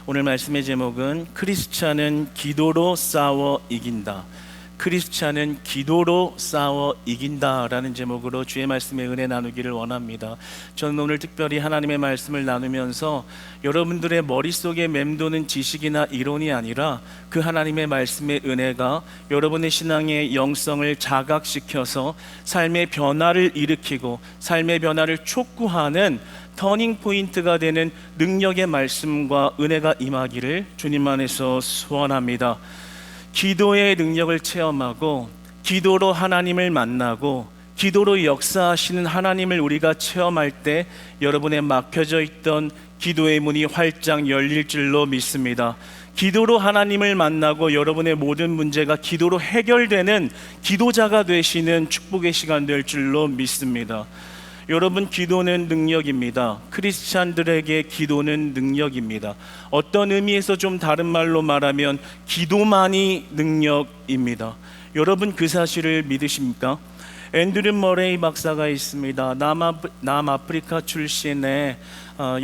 오늘 말씀의 제목은 크리스찬은 기도로 싸워 이긴다. 크리스찬은 기도로 싸워 이긴다라는 제목으로 주의 말씀의 은혜 나누기를 원합니다. 저는 오늘 특별히 하나님의 말씀을 나누면서 여러분들의 머릿속에 맴도는 지식이나 이론이 아니라 그 하나님의 말씀의 은혜가 여러분의 신앙의 영성을 자각시켜서 삶의 변화를 일으키고 삶의 변화를 촉구하는 터닝 포인트가 되는 능력의 말씀과 은혜가 임하기를 주님 안에서 소원합니다. 기도의 능력을 체험하고 기도로 하나님을 만나고 기도로 역사하시는 하나님을 우리가 체험할 때 여러분의 막혀져 있던 기도의 문이 활짝 열릴 줄로 믿습니다. 기도로 하나님을 만나고 여러분의 모든 문제가 기도로 해결되는 기도자가 되시는 축복의 시간 될 줄로 믿습니다. 여러분, 기도는 능력입니다. 크리스찬들에게 기도는 능력입니다. 어떤 의미에서 좀 다른 말로 말하면 기도만이 능력입니다. 여러분, 그 사실을 믿으십니까? 앤드류 머레이 박사가 있습니다. 남아프리카 출신의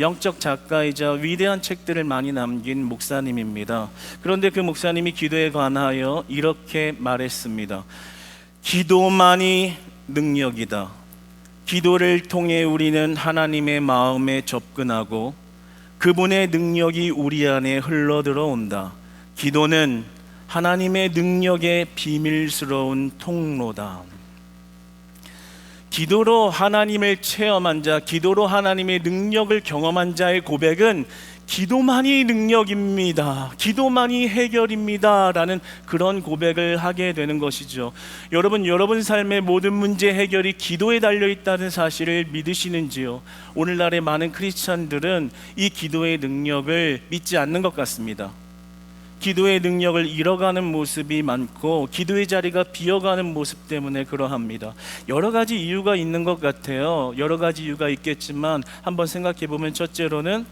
영적 작가이자 위대한 책들을 많이 남긴 목사님입니다. 그런데 그 목사님이 기도에 관하여 이렇게 말했습니다. 기도만이 능력이다. 기도를 통해 우리는 하나님의 마음에 접근하고 그분의 능력이 우리 안에 흘러들어온다. 기도는 하나님의 능력의 비밀스러운 통로다. 기도로 하나님을 체험한 자, 기도로 하나님의 능력을 경험한 자의 고백은 기도만이 능력입니다. 기도만이 해결입니다. 라는 그런 고백을 하게 되는 것이죠. 여러분 삶의 모든 문제 해결이 기도에 달려있다는 사실을 믿으시는지요? 오늘날의 많은 크리스찬들은 이 기도의 능력을 믿지 않는 것 같습니다. 기도의 능력을 잃어가는 모습이 많고 기도의 자리가 비어가는 모습 때문에 그러합니다. 여러 가지 이유가 있는 것 같아요. 여러 가지 이유가 있겠지만 한번 생각해 보면, 첫째로는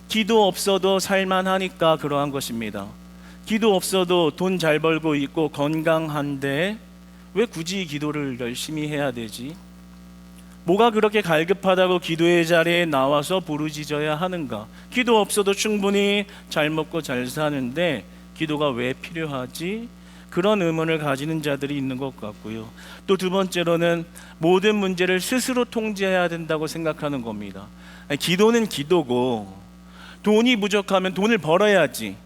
기도 없어도 살만하니까 그러한 것입니다. 기도 없어도 돈 잘 벌고 있고 건강한데 왜 굳이 기도를 열심히 해야 되지? 뭐가 그렇게 갈급하다고 기도의 자리에 나와서 부르짖어야 하는가? 기도 없어도 충분히 잘 먹고 잘 사는데 기도가 왜 필요하지? 그런 의문을 가지는 자들이 있는 것 같고요. 또 두 번째로는 모든 문제를 스스로 통제해야 된다고 생각하는 겁니다. 기도는 기도고 돈이 부족하면 돈을 벌어야지,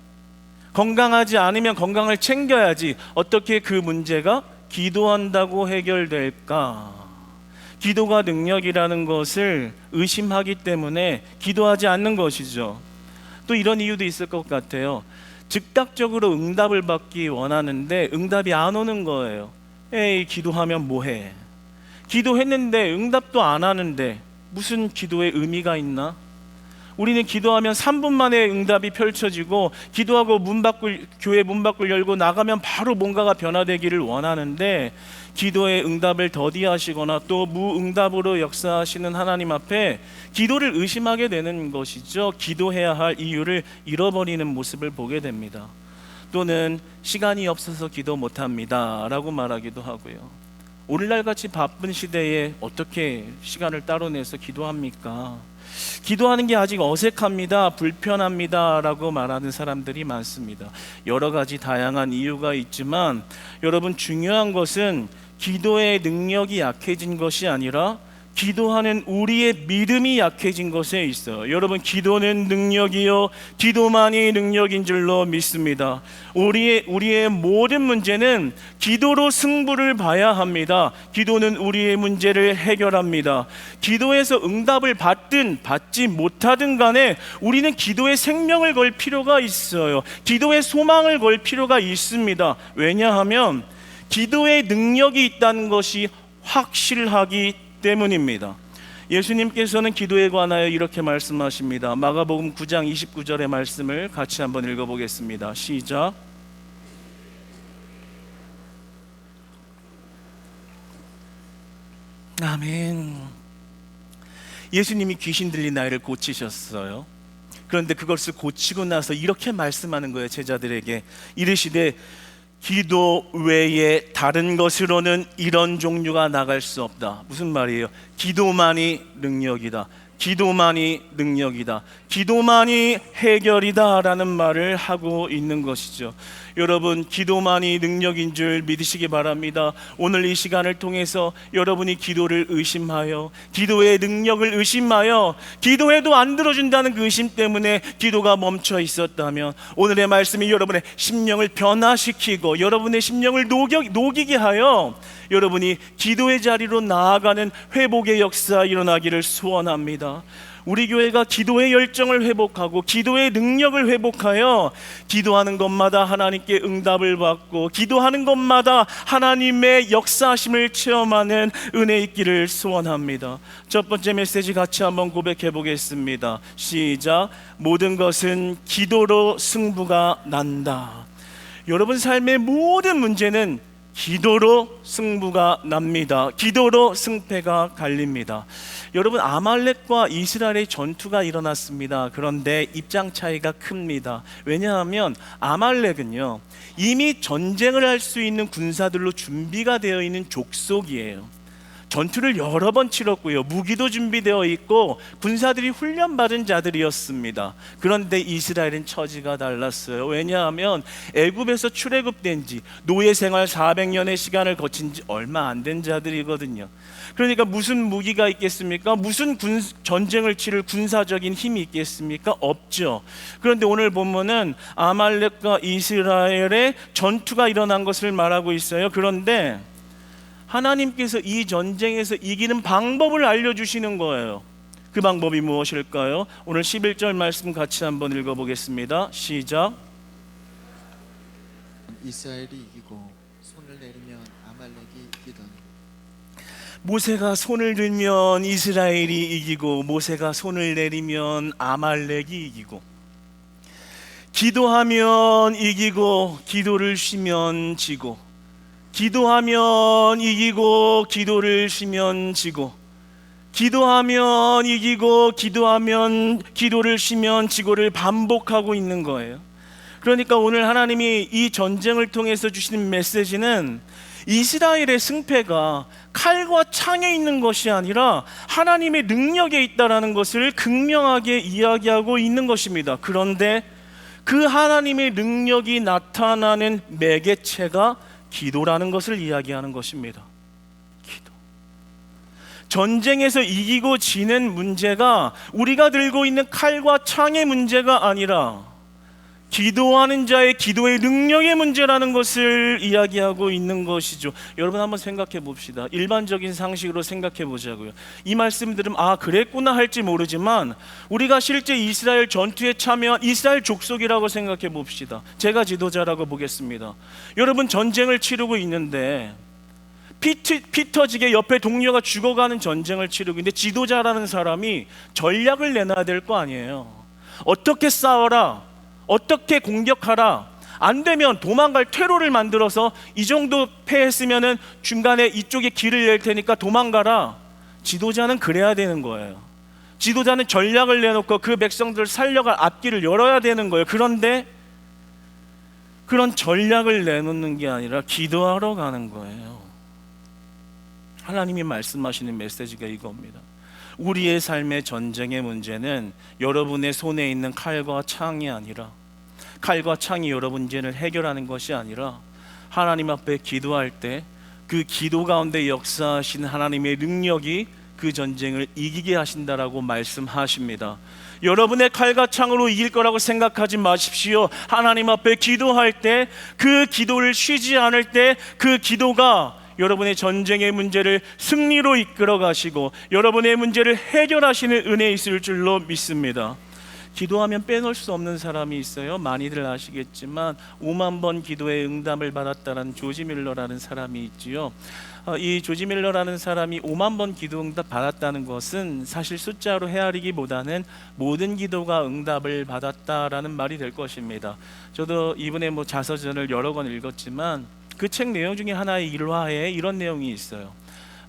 건강하지 않으면 건강을 챙겨야지, 어떻게 그 문제가 기도한다고 해결될까? 기도가 능력이라는 것을 의심하기 때문에 기도하지 않는 것이죠. 또 이런 이유도 있을 것 같아요. 즉각적으로 응답을 받기 원하는데 응답이 안 오는 거예요. 에이, 기도하면 뭐해? 기도했는데 응답도 안 하는데 무슨 기도의 의미가 있나? 우리는 기도하면 3분 만에 응답이 펼쳐지고 기도하고 교회 문 밖을 열고 나가면 바로 뭔가가 변화되기를 원하는데, 기도의 응답을 더디하시거나 또 무응답으로 역사하시는 하나님 앞에 기도를 의심하게 되는 것이죠. 기도해야 할 이유를 잃어버리는 모습을 보게 됩니다. 또는 시간이 없어서 기도 못합니다 라고 말하기도 하고요. 오늘날같이 바쁜 시대에 어떻게 시간을 따로 내서 기도합니까? 기도하는 게 아직 어색합니다, 불편합니다 라고 말하는 사람들이 많습니다. 여러 가지 다양한 이유가 있지만 여러분, 중요한 것은 기도의 능력이 약해진 것이 아니라 기도하는 우리의 믿음이 약해진 것에 있어요. 여러분, 기도는 능력이요 기도만이 능력인 줄로 믿습니다. 우리의 모든 문제는 기도로 승부를 봐야 합니다. 기도는 우리의 문제를 해결합니다. 기도에서 응답을 받든 받지 못하든 간에 우리는 기도에 생명을 걸 필요가 있어요. 기도에 소망을 걸 필요가 있습니다. 왜냐하면 기도의 능력이 있다는 것이 확실하기 때문입니다. 예수님께서는 기도에 관하여 이렇게 말씀하십니다. 마가복음 9장 29절의 말씀을 같이 한번 읽어보겠습니다. 시작. 아멘. 예수님이 귀신 들린 아이를 고치셨어요. 그런데 그것을 고치고 나서 이렇게 말씀하는 거예요. 제자들에게 이르시되 기도 외에 다른 것으로는 이런 종류가 나갈 수 없다. 무슨 말이에요? 기도만이 능력이다. 기도만이 능력이다, 기도만이 해결이다 라는 말을 하고 있는 것이죠. 여러분, 기도만이 능력인 줄 믿으시기 바랍니다. 오늘 이 시간을 통해서 여러분이 기도를 의심하여, 기도의 능력을 의심하여, 기도해도 안 들어준다는 그 의심 때문에 기도가 멈춰 있었다면, 오늘의 말씀이 여러분의 심령을 변화시키고 여러분의 심령을 녹이게 하여 여러분이 기도의 자리로 나아가는 회복의 역사 일어나기를 소원합니다. 우리 교회가 기도의 열정을 회복하고 기도의 능력을 회복하여 기도하는 것마다 하나님께 응답을 받고 기도하는 것마다 하나님의 역사하심을 체험하는 은혜 있기를 소원합니다. 첫 번째 메시지 같이 한번 고백해 보겠습니다. 시작. 모든 것은 기도로 승부가 난다. 여러분 삶의 모든 문제는 기도로 승부가 납니다. 기도로 승패가 갈립니다. 여러분, 아말렉과 이스라엘의 전투가 일어났습니다. 그런데 입장 차이가 큽니다. 왜냐하면 아말렉은요, 이미 전쟁을 할 수 있는 군사들로 준비가 되어 있는 족속이에요. 전투를 여러 번 치렀고요, 무기도 준비되어 있고 군사들이 훈련받은 자들이었습니다. 그런데 이스라엘은 처지가 달랐어요. 왜냐하면 애굽에서 출애굽된 지 노예 생활 400년의 시간을 거친 지 얼마 안 된 자들이거든요. 그러니까 무슨 무기가 있겠습니까? 무슨 전쟁을 치를 군사적인 힘이 있겠습니까? 없죠. 그런데 오늘 본문은 아말렉과 이스라엘의 전투가 일어난 것을 말하고 있어요. 그런데 하나님께서 이 전쟁에서 이기는 방법을 알려주시는 거예요. 그 방법이 무엇일까요? 오늘 11절 말씀 같이 한번 읽어보겠습니다. 시작. 이스라엘이 이기고 손을 내리면 아말렉이 이기더니. 모세가 손을 들면 이스라엘이 이기고 모세가 손을 내리면 아말렉이 이기고, 기도하면 이기고 기도를 쉬면 지고, 기도하면 이기고 기도를 쉬면 지고, 기도하면 이기고 기도하면 기도를 쉬면 지고를 반복하고 있는 거예요. 그러니까 오늘 하나님이 이 전쟁을 통해서 주시는 메시지는 이스라엘의 승패가 칼과 창에 있는 것이 아니라 하나님의 능력에 있다라는 것을 극명하게 이야기하고 있는 것입니다. 그런데 그 하나님의 능력이 나타나는 매개체가 기도라는 것을 이야기하는 것입니다. 기도. 전쟁에서 이기고 지는 문제가 우리가 들고 있는 칼과 창의 문제가 아니라 기도하는 자의 기도의 능력의 문제라는 것을 이야기하고 있는 것이죠. 여러분, 한번 생각해 봅시다. 일반적인 상식으로 생각해 보자고요. 이 말씀 들으면 아, 그랬구나 할지 모르지만 우리가 실제 이스라엘 전투에 참여한 이스라엘 족속이라고 생각해 봅시다. 제가 지도자라고 보겠습니다. 여러분, 전쟁을 치르고 있는데 피 터지게 옆에 동료가 죽어가는 전쟁을 치르고 있는데 지도자라는 사람이 전략을 내놔야 될 거 아니에요. 어떻게 싸워라, 어떻게 공격하라, 안 되면 도망갈 퇴로를 만들어서 이 정도 패했으면은 중간에 이쪽에 길을 낼 테니까 도망가라. 지도자는 그래야 되는 거예요. 지도자는 전략을 내놓고 그 백성들을 살려갈 앞길을 열어야 되는 거예요. 그런데 그런 전략을 내놓는 게 아니라 기도하러 가는 거예요. 하나님이 말씀하시는 메시지가 이겁니다. 우리의 삶의 전쟁의 문제는 여러분의 손에 있는 칼과 창이 아니라, 칼과 창이 여러분 문제를 해결하는 것이 아니라 하나님 앞에 기도할 때 그 기도 가운데 역사하신 하나님의 능력이 그 전쟁을 이기게 하신다라고 말씀하십니다. 여러분의 칼과 창으로 이길 거라고 생각하지 마십시오. 하나님 앞에 기도할 때, 그 기도를 쉬지 않을 때 그 기도가 여러분의 전쟁의 문제를 승리로 이끌어 가시고 여러분의 문제를 해결하시는 은혜 있을 줄로 믿습니다. 기도하면 빼놓을 수 없는 사람이 있어요. 많이들 아시겠지만 5만 번 기도에 응답을 받았다는 조지 밀러라는 사람이 있지요. 이 조지 밀러라는 사람이 5만 번 기도 응답 받았다는 것은 사실 숫자로 헤아리기보다는 모든 기도가 응답을 받았다라는 말이 될 것입니다. 저도 이분의 자서전을 여러 권 읽었지만 그 책 내용 중에 하나의 일화에 이런 내용이 있어요.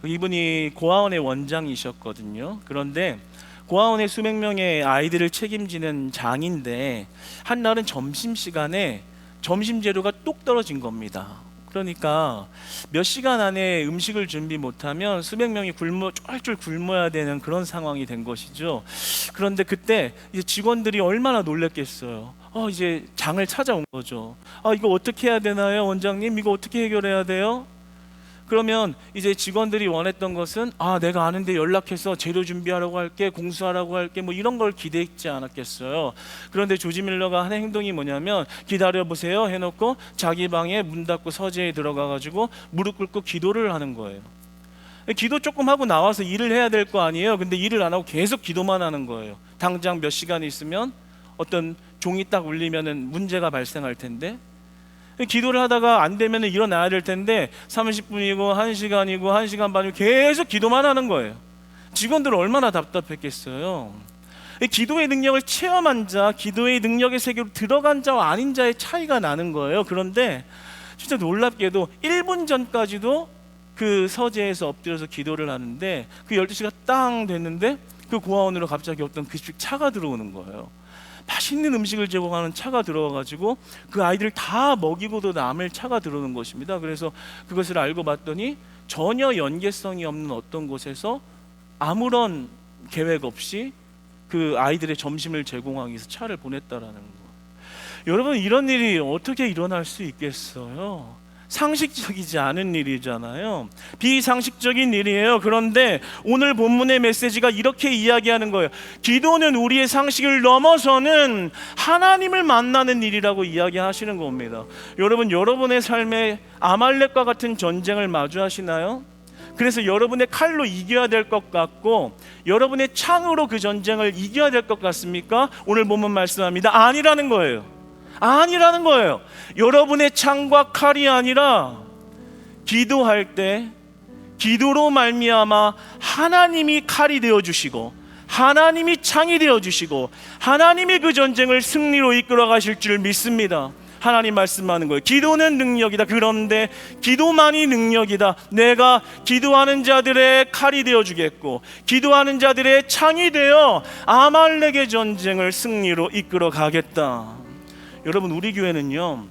이분이 고아원의 원장이셨거든요. 그런데 고아원의 수백 명의 아이들을 책임지는 장인데 한날은 점심시간에 점심 재료가 뚝 떨어진 겁니다. 그러니까 몇 시간 안에 음식을 준비 못하면 수백 명이 쫄쫄 굶어야 되는 그런 상황이 된 것이죠. 그런데 그때 이제 직원들이 얼마나 놀랬겠어요. 이제 장을 찾아온 거죠. 이거 어떻게 해야 되나요, 원장님? 이거 어떻게 해결해야 돼요? 그러면 이제 직원들이 원했던 것은 내가 아는데 연락해서 재료 준비하라고 할게, 공수하라고 할게, 뭐 이런 걸 기대했지 않았겠어요. 그런데 조지 밀러가 한 행동이 뭐냐면 기다려보세요 해놓고 자기 방에 문 닫고 서재에 들어가가지고 무릎 꿇고 기도를 하는 거예요. 기도 조금 하고 나와서 일을 해야 될 거 아니에요. 근데 일을 안 하고 계속 기도만 하는 거예요. 당장 몇 시간 있으면 어떤 종이 딱 울리면은 문제가 발생할 텐데, 기도를 하다가 안 되면 일어나야 될 텐데 30분이고 1시간이고 1시간 반이고 계속 기도만 하는 거예요. 직원들은 얼마나 답답했겠어요. 기도의 능력을 체험한 자, 기도의 능력의 세계로 들어간 자와 아닌 자의 차이가 나는 거예요. 그런데 진짜 놀랍게도 1분 전까지도 그 서재에서 엎드려서 기도를 하는데 그 12시가 딱 됐는데 그 고아원으로 갑자기 어떤 급식 차가 들어오는 거예요. 맛있는 음식을 제공하는 차가 들어와가지고 그 아이들을 다 먹이고도 남을 차가 들어오는 것입니다. 그래서 그것을 알고 봤더니 전혀 연계성이 없는 어떤 곳에서 아무런 계획 없이 그 아이들의 점심을 제공하기 위해서 차를 보냈다라는 거. 여러분, 이런 일이 어떻게 일어날 수 있겠어요? 상식적이지 않은 일이잖아요. 비상식적인 일이에요. 그런데 오늘 본문의 메시지가 이렇게 이야기하는 거예요. 기도는 우리의 상식을 넘어서는 하나님을 만나는 일이라고 이야기하시는 겁니다. 여러분, 여러분의 삶에 아말렉과 같은 전쟁을 마주하시나요? 그래서 여러분의 칼로 이겨야 될 것 같고 여러분의 창으로 그 전쟁을 이겨야 될 것 같습니까? 오늘 본문 말씀합니다. 아니라는 거예요. 아니라는 거예요. 여러분의 창과 칼이 아니라 기도할 때 기도로 말미암아 하나님이 칼이 되어주시고 하나님이 창이 되어주시고 하나님이 그 전쟁을 승리로 이끌어 가실 줄 믿습니다. 하나님 말씀하는 거예요. 기도는 능력이다. 그런데 기도만이 능력이다. 내가 기도하는 자들의 칼이 되어주겠고 기도하는 자들의 창이 되어 아말렉의 전쟁을 승리로 이끌어 가겠다. 여러분, 우리 교회는요,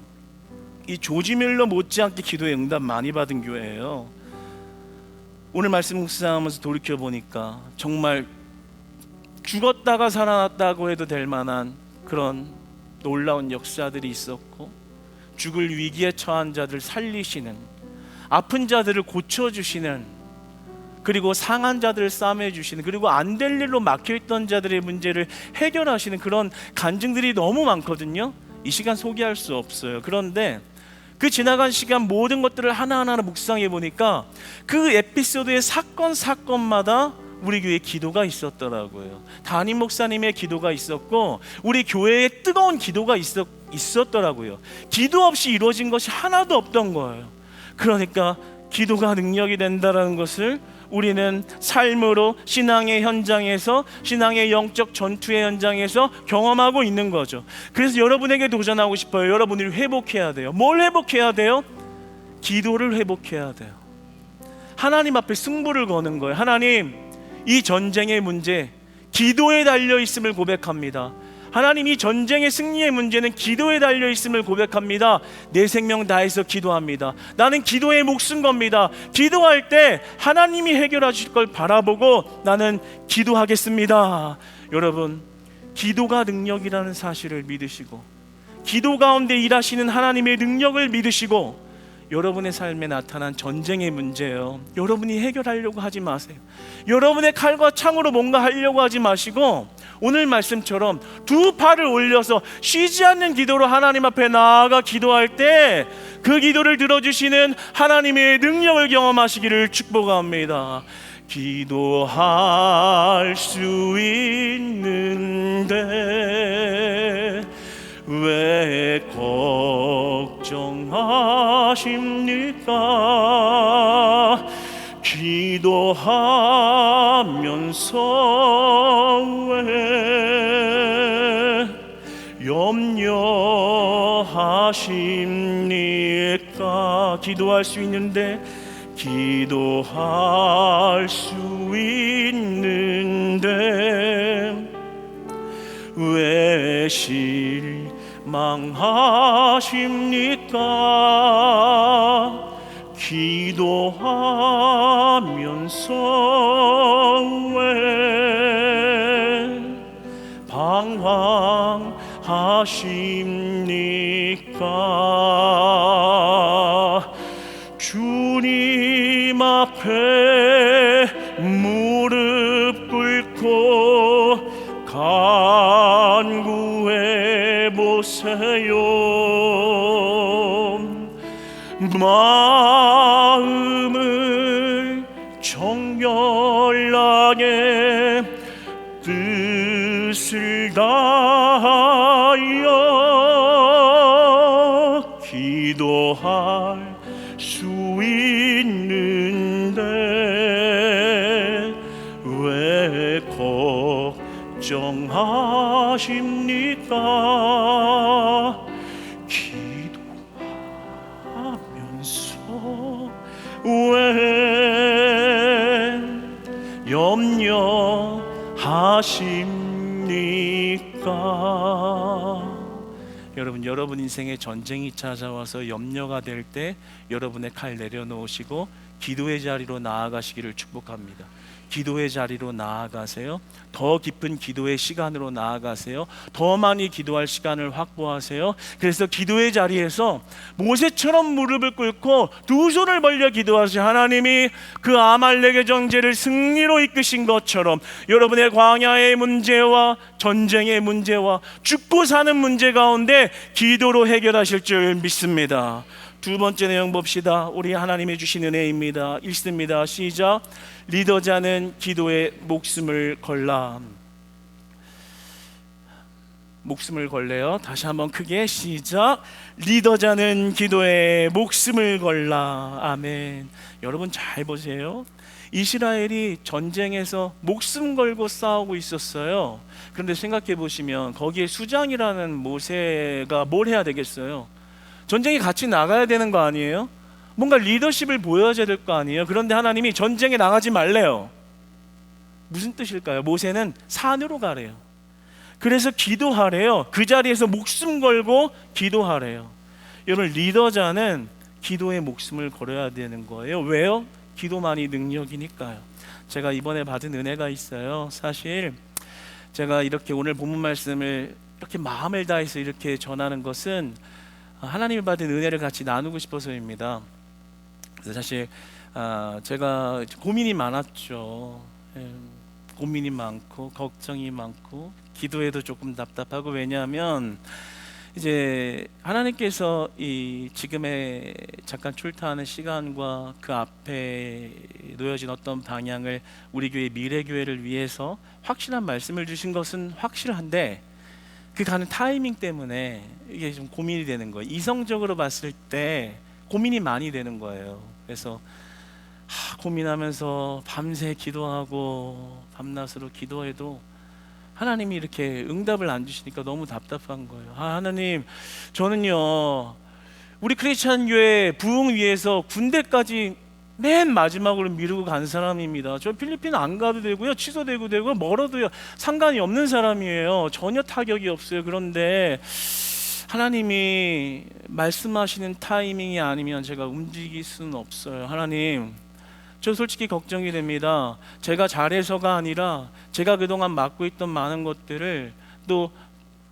이 조지 밀러 못지않게 기도의 응답 많이 받은 교회예요. 오늘 말씀 묵상하면서 돌이켜 보니까 정말 죽었다가 살아났다고 해도 될 만한 그런 놀라운 역사들이 있었고, 죽을 위기에 처한 자들 살리시는, 아픈 자들을 고쳐주시는, 그리고 상한 자들을 싸매주시는, 그리고 안 될 일로 막혀있던 자들의 문제를 해결하시는 그런 간증들이 너무 많거든요. 이 시간 소개할 수 없어요. 그런데 그 지나간 시간 모든 것들을 하나하나 묵상해 보니까 그 에피소드의 사건마다 우리 교회에 기도가 있었더라고요. 담임 목사님의 기도가 있었고 우리 교회에 뜨거운 기도가 있었더라고요. 기도 없이 이루어진 것이 하나도 없던 거예요. 그러니까 기도가 능력이 된다는 것을 우리는 삶으로 신앙의 현장에서, 신앙의 영적 전투의 현장에서 경험하고 있는 거죠. 그래서 여러분에게 도전하고 싶어요. 여러분이 회복해야 돼요. 뭘 회복해야 돼요? 기도를 회복해야 돼요. 하나님 앞에 승부를 거는 거예요. 하나님, 이 전쟁의 문제 기도에 달려 있음을 고백합니다. 하나님, 이 전쟁의 승리의 문제는 기도에 달려 있음을 고백합니다. 내 생명 다해서 기도합니다. 나는 기도에 목숨 겁니다. 기도할 때 하나님이 해결하실 걸 바라보고 나는 기도하겠습니다. 여러분, 기도가 능력이라는 사실을 믿으시고 기도 가운데 일하시는 하나님의 능력을 믿으시고 여러분의 삶에 나타난 전쟁의 문제예요. 여러분이 해결하려고 하지 마세요. 여러분의 칼과 창으로 뭔가 하려고 하지 마시고 오늘 말씀처럼 두 팔을 올려서 쉬지 않는 기도로 하나님 앞에 나아가 기도할 때 그 기도를 들어주시는 하나님의 능력을 경험하시기를 축복합니다. 기도할 수 있는데 왜 걱정하십니까? 기도하면서 왜 염려하십니까? 기도할 수 있는데 기도할 수 있는데 왜 망하십니까? 기도하면서 왜 방황하십니까? 주님 앞에 무릎 꿇고 간구해 보세요. 마음을 정결하게 뜻을 다하여 기도할 수 있는데 왜 걱정하십니까? 기도하면서 왜 염려하십니까? 여러분 인생에 전쟁이 찾아와서 염려가 될 때 여러분의 칼 내려놓으시고 기도의 자리로 나아가시기를 축복합니다. 기도의 자리로 나아가세요. 더 깊은 기도의 시간으로 나아가세요. 더 많이 기도할 시간을 확보하세요. 그래서 기도의 자리에서 모세처럼 무릎을 꿇고 두 손을 벌려 기도하세요. 하나님이 그 아말렉의 정죄를 승리로 이끄신 것처럼 여러분의 광야의 문제와 전쟁의 문제와 죽고 사는 문제 가운데 기도로 해결하실 줄 믿습니다. 두 번째 내용 봅시다. 우리 하나님이 주신 은혜입니다. 읽습니다. 시작. 리더자는 기도에 목숨을 걸라. 목숨을 걸래요. 다시 한번 크게 시작. 리더자는 기도에 목숨을 걸라. 아멘. 여러분 잘 보세요. 이스라엘이 전쟁에서 목숨 걸고 싸우고 있었어요. 그런데 생각해 보시면 거기에 수장이라는 모세가 뭘 해야 되겠어요? 전쟁에 같이 나가야 되는 거 아니에요? 뭔가 리더십을 보여줘야 될 거 아니에요? 그런데 하나님이 전쟁에 나가지 말래요. 무슨 뜻일까요? 모세는 산으로 가래요. 그래서 기도하래요. 그 자리에서 목숨 걸고 기도하래요. 여러분, 리더자는 기도에 목숨을 걸어야 되는 거예요. 왜요? 기도만이 능력이니까요. 제가 이번에 받은 은혜가 있어요. 사실 제가 이렇게 오늘 본문 말씀을 이렇게 마음을 다해서 이렇게 전하는 것은 하나님이 받은 은혜를 같이 나누고 싶어서입니다. 그래서 사실 제가 고민이 많았죠. 고민이 많고 걱정이 많고 기도에도 조금 답답하고, 왜냐하면 이제 하나님께서 이 지금의 잠깐 출타하는 시간과 그 앞에 놓여진 어떤 방향을 우리 교회 미래교회를 위해서 확실한 말씀을 주신 것은 확실한데 그 가는 타이밍 때문에 이게 좀 고민이 되는 거예요. 이성적으로 봤을 때 고민이 많이 되는 거예요. 그래서 고민하면서 밤새 기도하고 밤낮으로 기도해도 하나님이 이렇게 응답을 안 주시니까 너무 답답한 거예요. 하나님, 저는요 우리 크리스찬 교회 부흥 위해서 군대까지 맨 마지막으로 미루고 간 사람입니다. 저 필리핀 안 가도 되고요, 취소되고 되고 멀어도요 상관이 없는 사람이에요. 전혀 타격이 없어요. 그런데 하나님이 말씀하시는 타이밍이 아니면 제가 움직일 수는 없어요. 하나님, 저 솔직히 걱정이 됩니다. 제가 잘해서가 아니라 제가 그동안 맡고 있던 많은 것들을 또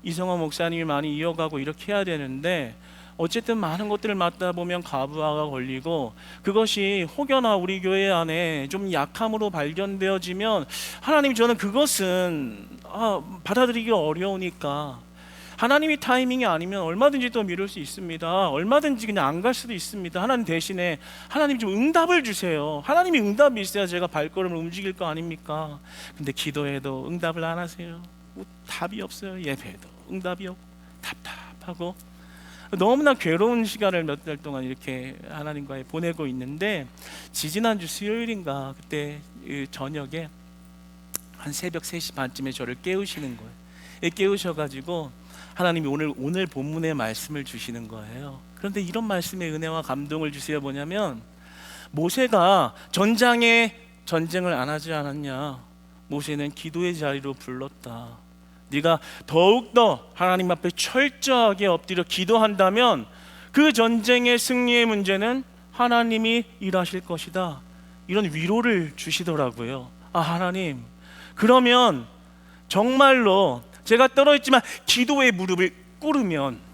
이성호 목사님이 많이 이어가고 이렇게 해야 되는데, 어쨌든 많은 것들을 맡다 보면 과부하가 걸리고 그것이 혹여나 우리 교회 안에 좀 약함으로 발견되어지면 하나님, 저는 그것은 받아들이기 어려우니까 하나님이 타이밍이 아니면 얼마든지 또 미룰 수 있습니다. 얼마든지 그냥 안 갈 수도 있습니다. 하나님 대신에 하나님 좀 응답을 주세요. 하나님이 응답이 있어야 제가 발걸음을 움직일 거 아닙니까? 근데 기도해도 응답을 안 하세요. 뭐 답이 없어요. 예배도 응답이 없고 답답하고 너무나 괴로운 시간을 몇 달 동안 이렇게 하나님과 보내고 있는데, 지지난주 수요일인가 그때 저녁에 한 새벽 3시 반쯤에 저를 깨우시는 거예요. 깨우셔가지고 하나님이 오늘 본문의 말씀을 주시는 거예요. 그런데 이런 말씀의 은혜와 감동을 주세요. 뭐냐면, 모세가 전장에 전쟁을 안 하지 않았냐? 모세는 기도의 자리로 불렀다. 네가 더욱더 하나님 앞에 철저하게 엎드려 기도한다면 그 전쟁의 승리의 문제는 하나님이 일하실 것이다. 이런 위로를 주시더라고요. 아, 하나님, 그러면 정말로 제가 떨어졌지만 기도의 무릎을 꿇으면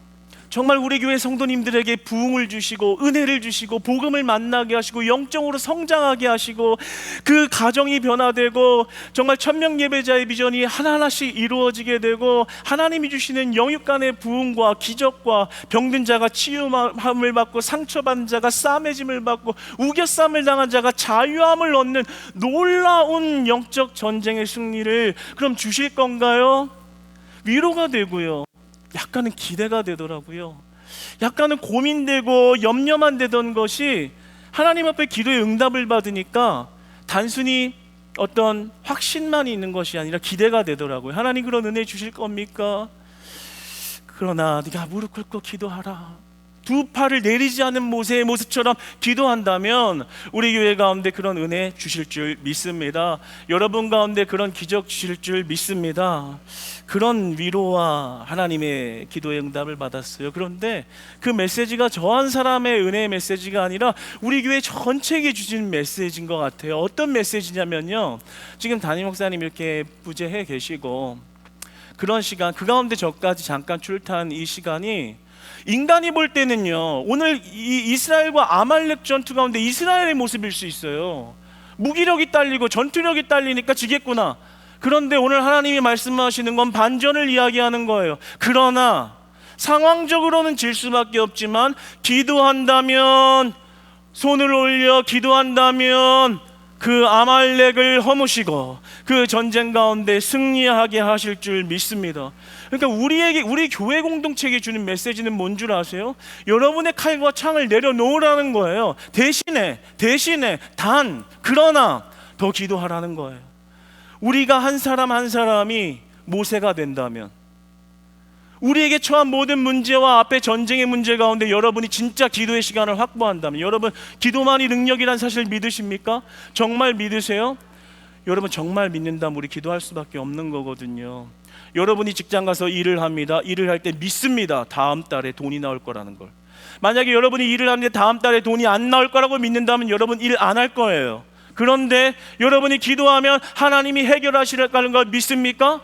정말 우리 교회 성도님들에게 부흥을 주시고 은혜를 주시고 복음을 만나게 하시고 영적으로 성장하게 하시고 그 가정이 변화되고 정말 천명 예배자의 비전이 하나하나씩 이루어지게 되고 하나님이 주시는 영육 간의 부흥과 기적과 병든 자가 치유함을 받고 상처받은 자가 싸매짐을 받고 우겨쌈을 당한 자가 자유함을 얻는 놀라운 영적 전쟁의 승리를 그럼 주실 건가요? 위로가 되고요, 약간은 기대가 되더라고요. 약간은 고민되고 염려만 되던 것이 하나님 앞에 기도의 응답을 받으니까 단순히 어떤 확신만 있는 것이 아니라 기대가 되더라고요. 하나님 그런 은혜 주실 겁니까? 그러나 네가 무릎 꿇고 기도하라, 두 팔을 내리지 않은 모세의 모습처럼 기도한다면 우리 교회 가운데 그런 은혜 주실 줄 믿습니다. 여러분 가운데 그런 기적 주실 줄 믿습니다. 그런 위로와 하나님의 기도의 응답을 받았어요. 그런데 그 메시지가 저 한 사람의 은혜의 메시지가 아니라 우리 교회 전체에게 주신 메시지인 것 같아요. 어떤 메시지냐면요, 지금 담임 목사님 이렇게 부재해 계시고 그런 시간, 그 가운데 저까지 잠깐 출타한 이 시간이 인간이 볼 때는요, 오늘 이 이스라엘과 아말렉 전투 가운데 이스라엘의 모습일 수 있어요. 무기력이 딸리고 전투력이 딸리니까 지겠구나. 그런데 오늘 하나님이 말씀하시는 건 반전을 이야기하는 거예요. 그러나 상황적으로는 질 수밖에 없지만 기도한다면, 손을 올려 기도한다면 그 아말렉을 허무시고 그 전쟁 가운데 승리하게 하실 줄 믿습니다. 그러니까 우리 교회 공동체에게 주는 메시지는 뭔 줄 아세요? 여러분의 칼과 창을 내려놓으라는 거예요. 대신에 그러나 더 기도하라는 거예요. 우리가 한 사람 한 사람이 모세가 된다면, 우리에게 처한 모든 문제와 앞에 전쟁의 문제 가운데 여러분이 진짜 기도의 시간을 확보한다면, 여러분 기도만이 능력이란 사실 믿으십니까? 정말 믿으세요? 여러분 정말 믿는다면 우리 기도할 수밖에 없는 거거든요. 여러분이 직장 가서 일을 합니다. 일을 할 때 믿습니다. 다음 달에 돈이 나올 거라는 걸. 만약에 여러분이 일을 하는데 다음 달에 돈이 안 나올 거라고 믿는다면 여러분 일 안 할 거예요. 그런데 여러분이 기도하면 하나님이 해결하실 거라는 걸 믿습니까?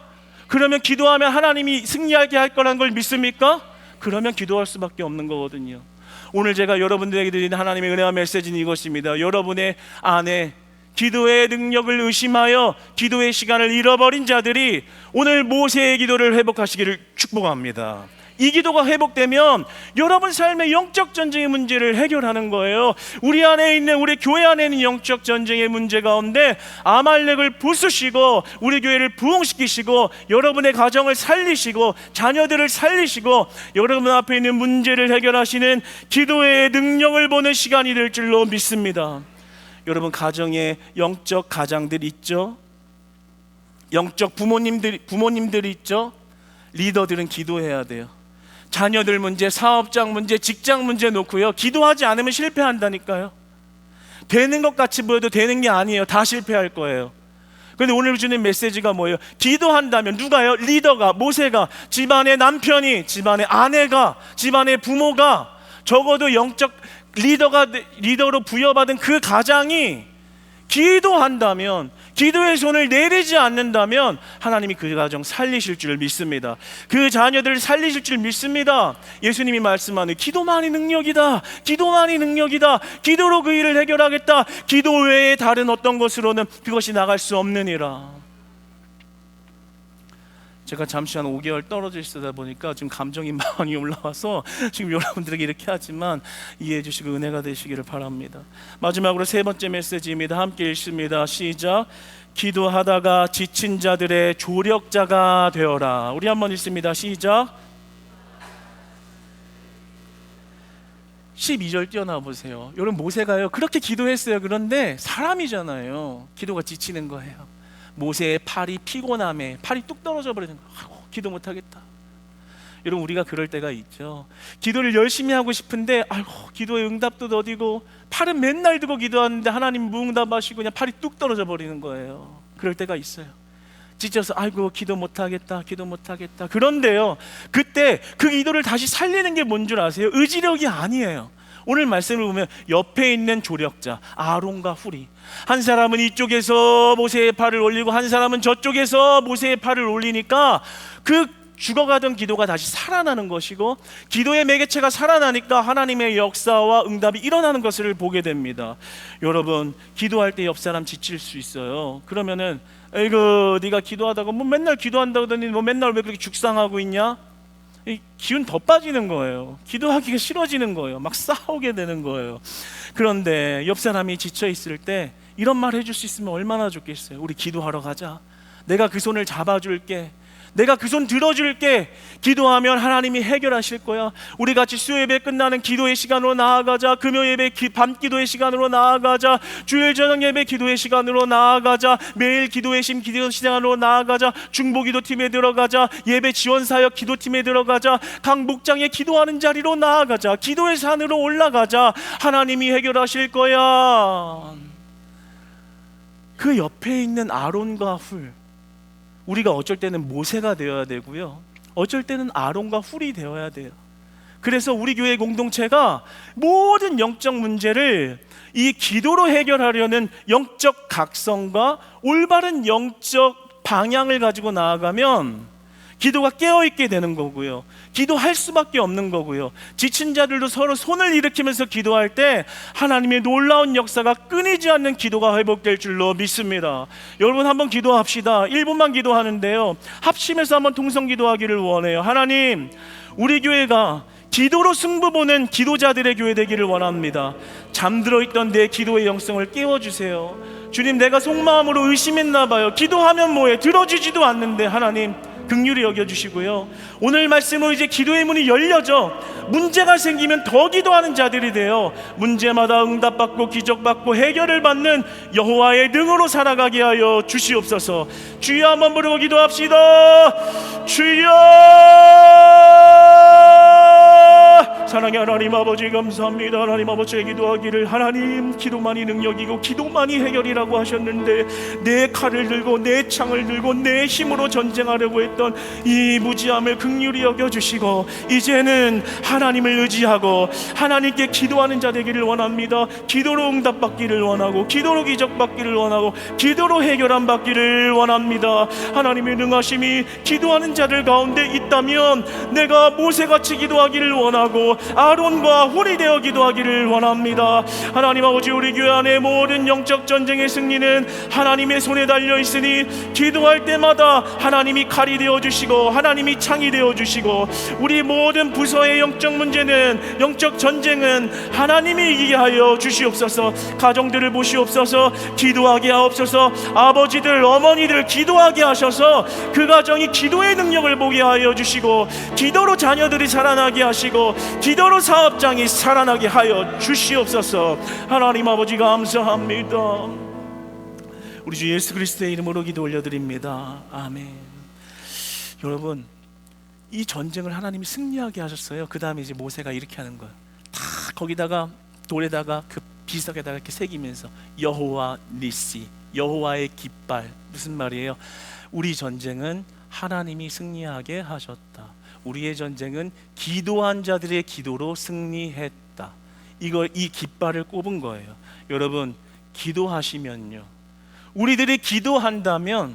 그러면 기도하면 하나님이 승리하게 할 거라는 걸 믿습니까? 그러면 기도할 수밖에 없는 거거든요. 오늘 제가 여러분들에게 드리는 하나님의 은혜와 메시지는 이것입니다. 여러분의 안에 기도의 능력을 의심하여 기도의 시간을 잃어버린 자들이 오늘 모세의 기도를 회복하시기를 축복합니다. 이 기도가 회복되면 여러분 삶의 영적 전쟁의 문제를 해결하는 거예요. 우리 안에 있는, 우리 교회 안에 있는 영적 전쟁의 문제 가운데 아말렉을 부수시고 우리 교회를 부흥시키시고 여러분의 가정을 살리시고 자녀들을 살리시고 여러분 앞에 있는 문제를 해결하시는 기도의 능력을 보는 시간이 될 줄로 믿습니다. 여러분 가정에 영적 가장들 있죠? 영적 부모님들 있죠? 리더들은 기도해야 돼요. 자녀들 문제, 사업장 문제, 직장 문제 놓고요, 기도하지 않으면 실패한다니까요. 되는 것 같이 보여도 되는 게 아니에요. 다 실패할 거예요. 그런데 오늘 주는 메시지가 뭐예요? 기도한다면 누가요? 리더가, 모세가, 집안의 남편이, 집안의 아내가, 집안의 부모가, 적어도 영적 리더로 부여받은 그 가장이 기도한다면, 기도의 손을 내리지 않는다면 하나님이 그 가정 살리실 줄 믿습니다. 그 자녀들을 살리실 줄 믿습니다. 예수님이 말씀하는 기도만이 능력이다, 기도만이 능력이다, 기도로 그 일을 해결하겠다, 기도 외에 다른 어떤 것으로는 그것이 나갈 수 없느니라. 제가 잠시 한 5개월 떨어져 있다 보니까 지금 감정이 많이 올라와서 지금 여러분들에게 이렇게 하지만 이해해 주시고 은혜가 되시기를 바랍니다. 마지막으로 세 번째 메시지입니다. 함께 읽습니다. 시작. 기도하다가 지친 자들의 조력자가 되어라. 우리 한번 읽습니다. 시작. 12절 뛰어나 보세요. 여러분 모세가요 그렇게 기도했어요. 그런데 사람이잖아요. 기도가 지치는 거예요. 모세의 팔이 피곤함에 팔이 뚝 떨어져 버리는 거예요. 기도 못하겠다. 여러분 우리가 그럴 때가 있죠. 기도를 열심히 하고 싶은데 기도의 응답도 더디고 팔은 맨날 들고 기도하는데 하나님 무응답하시고 그냥 팔이 뚝 떨어져 버리는 거예요. 그럴 때가 있어요. 찢어서 아이고 기도 못하겠다, 기도 못하겠다. 그런데요, 그때 그 기도를 다시 살리는 게 뭔 줄 아세요? 의지력이 아니에요. 오늘 말씀을 보면 옆에 있는 조력자 아론과 훌이, 한 사람은 이쪽에서 모세의 팔을 올리고 한 사람은 저쪽에서 모세의 팔을 올리니까 그 죽어가던 기도가 다시 살아나는 것이고, 기도의 매개체가 살아나니까 하나님의 역사와 응답이 일어나는 것을 보게 됩니다. 여러분, 기도할 때 옆 사람 지칠 수 있어요. 그러면은 에이그 네가 기도하다가 뭐 맨날 기도한다고 하더니 뭐 맨날 왜 그렇게 죽상하고 있냐? 이 기운 더 빠지는 거예요. 기도하기가 싫어지는 거예요. 막 싸우게 되는 거예요. 그런데 옆 사람이 지쳐 있을 때 이런 말 해줄 수 있으면 얼마나 좋겠어요. 우리 기도하러 가자. 내가 그 손을 잡아줄게. 내가 그 손 들어줄게. 기도하면 하나님이 해결하실 거야. 우리 같이 수요예배 끝나는 기도의 시간으로 나아가자. 금요예배 밤 기도의 시간으로 나아가자. 주일 저녁 예배 기도의 시간으로 나아가자. 매일 기도의 기도 시간으로 나아가자. 중보기도팀에 들어가자. 예배 지원사역 기도팀에 들어가자. 각 목장에 기도하는 자리로 나아가자. 기도의 산으로 올라가자. 하나님이 해결하실 거야. 그 옆에 있는 아론과 훌, 우리가 어쩔 때는 모세가 되어야 되고요, 어쩔 때는 아론과 훌이 되어야 돼요. 그래서 우리 교회 공동체가 모든 영적 문제를 이 기도로 해결하려는 영적 각성과 올바른 영적 방향을 가지고 나아가면 기도가 깨어있게 되는 거고요, 기도할 수밖에 없는 거고요, 지친 자들도 서로 손을 일으키면서 기도할 때 하나님의 놀라운 역사가 끊이지 않는 기도가 회복될 줄로 믿습니다. 여러분, 한번 기도합시다. 1분만 기도하는데요, 합심해서 한번 통성 기도하기를 원해요. 하나님, 우리 교회가 기도로 승부 보는 기도자들의 교회 되기를 원합니다. 잠들어 있던 내 기도의 영성을 깨워주세요. 주님, 내가 속마음으로 의심했나 봐요. 기도하면 뭐해? 들어주지도 않는데 하나님 긍휼히 여겨주시고요, 오늘 말씀으로 이제 기도의 문이 열려져 문제가 생기면 더 기도하는 자들이 되어 문제마다 응답받고 기적받고 해결을 받는 여호와의 능으로 살아가게 하여 주시옵소서. 주여, 한번 부르고 기도합시다. 주여! 사랑의 하나님 아버지, 감사합니다. 하나님 아버지의 기도하기를, 하나님 기도만이 능력이고 기도만이 해결이라고 하셨는데 내 칼을 들고 내 창을 들고 내 힘으로 전쟁하려고 했던 이 무지함을 긍휼히 여겨주시고 이제는 하나님을 의지하고 하나님께 기도하는 자 되기를 원합니다. 기도로 응답받기를 원하고 기도로 기적받기를 원하고 기도로 해결함 받기를 원합니다. 하나님의 능하심이 기도하는 자들 가운데 있다면 내가 모세같이 기도하기를 원하고 아론과 훌이 되어 기도하기를 원합니다. 하나님 아버지, 우리 교회 안에 모든 영적 전쟁의 승리는 하나님의 손에 달려 있으니 기도할 때마다 하나님이 칼이 되어 주시고 하나님이 창이 되어 주시고 우리 모든 부서의 영적 문제는, 영적 전쟁은 하나님이 이기게 하여 주시옵소서. 가정들을 보시옵소서. 기도하게 하옵소서. 아버지들, 어머니들 기도하게 하셔서 그 가정이 기도의 능력을 보게 하여 주시고 기도로 자녀들이 살아나게 하시고 기도로 사업장이 살아나게 하여 주시옵소서. 하나님 아버지, 감사합니다. 우리 주 예수 그리스도의 이름으로 기도 올려드립니다. 아멘. 여러분, 이 전쟁을 하나님이 승리하게 하셨어요. 그 다음에 이제 모세가 이렇게 하는 거예요. 다 거기다가 돌에다가 그 비석에다가 이렇게 새기면서 여호와 니시, 여호와의 깃발. 무슨 말이에요? 우리 전쟁은 하나님이 승리하게 하셨다. 우리의 전쟁은 기도한 자들의 기도로 승리했다. 이 깃발을 꼽은 거예요. 여러분, 기도하시면요, 우리들이 기도한다면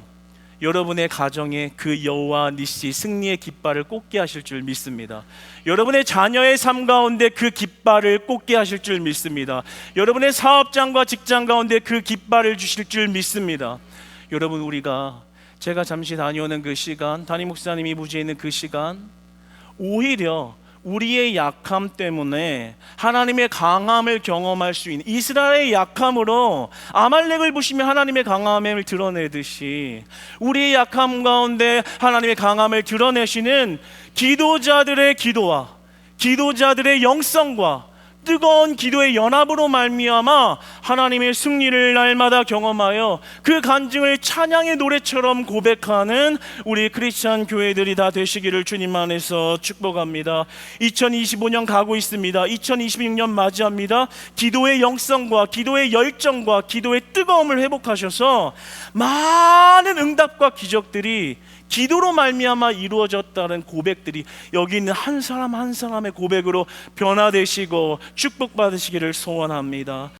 여러분의 가정에 그 여호와 니시 승리의 깃발을 꽂게 하실 줄 믿습니다. 여러분의 자녀의 삶 가운데 그 깃발을 꽂게 하실 줄 믿습니다. 여러분의 사업장과 직장 가운데 그 깃발을 주실 줄 믿습니다. 여러분, 우리가 제가 잠시 다녀오는 그 시간, 담임 목사님이 무지에 있는 그 시간, 오히려 우리의 약함 때문에 하나님의 강함을 경험할 수 있는, 이스라엘의 약함으로 아말렉을 보시며 하나님의 강함을 드러내듯이 우리의 약함 가운데 하나님의 강함을 드러내시는 기도자들의 기도와 기도자들의 영성과 뜨거운 기도의 연합으로 말미암아 하나님의 승리를 날마다 경험하여 그 간증을 찬양의 노래처럼 고백하는 우리 크리스찬 교회들이 다 되시기를 주님 안에서 축복합니다. 2025년 가고 있습니다. 2026년 맞이합니다. 기도의 영성과 기도의 열정과 기도의 뜨거움을 회복하셔서 많은 응답과 기적들이 기도로 말미암아 이루어졌다는 고백들이 여기 있는 한 사람 한 사람의 고백으로 변화되시고 축복받으시기를 소원합니다.